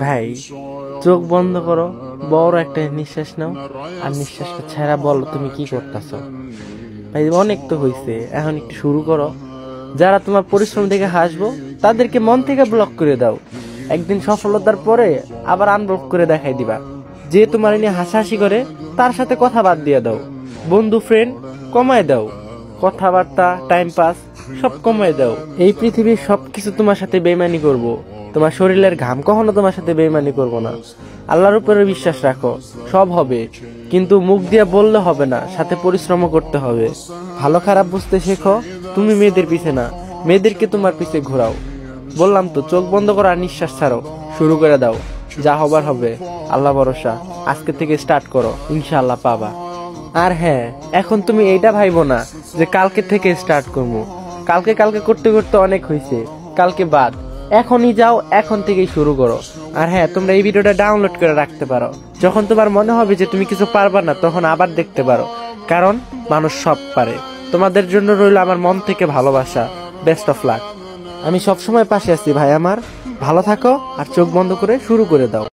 ভাই চোখ বন্ধ করো, বড় একটা নিঃশ্বাস নাও, আর নিঃশ্বাসটা ছেড়া বলো তুমি কি করতেছো। ভাই অনেক তো হইছে, এখন একটু শুরু করো। যারা তোমার পরিশ্রম দেখে হাসবো তাদেরকে মন থেকে ব্লক করে দাও। একদিন সফলতার পরে আবার আনব্লক করে দেখাই দিবা। যে তোমার নিয়ে হাসাহাসি করে তার সাথে কথা বাদ দিয়ে দাও। বন্ধু ফ্রেন্ড কমায় দাও, কথাবার্তা টাইম পাস সব কমায় দাও। এই পৃথিবীর সবকিছু তোমার সাথে বেইমানি করব, তোমার শরীরের ঘাম কখনো তোমার সাথে বেইমানি করব না। আল্লাহর উপরে বিশ্বাস রাখো, সব হবে। কিন্তু মুখ দিয়ে বললে হবে না, সাথে পরিশ্রমও করতে হবে। ভালো খারাপ বুঝতে শেখো, তুমি মেয়েদের পিছে না, মেয়েদেরকে তোমার পিছে ঘোরাও। বললাম তো, চোখ বন্ধ করো আর নিঃশ্বাস ছাড়ো, শুরু করে দাও। যা হবার হবে, আল্লাহ ভরসা। আজকে থেকে স্টার্ট করো, ইনশাআল্লাহ পাবা। আর হ্যাঁ, এখন তুমি এইটা ভাইবো না যে কালকে থেকে স্টার্ট করবো। কালকে কালকে করতে করতে অনেক হয়েছে, কালকে বাদ। এখনই যাও, এখন থেকেই শুরু করো। আর হ্যাঁ, তোমরা এই ভিডিওটা ডাউনলোড করে রাখতে পারো। যখন তোমার মনে হবে যে তুমি কিছু পারবা না, তখন আবার দেখতে পারো, কারণ মানুষ সব পারে। তোমাদের জন্য রইল আমার মন থেকে ভালোবাসা। Best of luck. আমি সবসময় পাশে আছি ভাই আমার। ভালো থাকো আর চোখ বন্ধ করে শুরু করে দাও।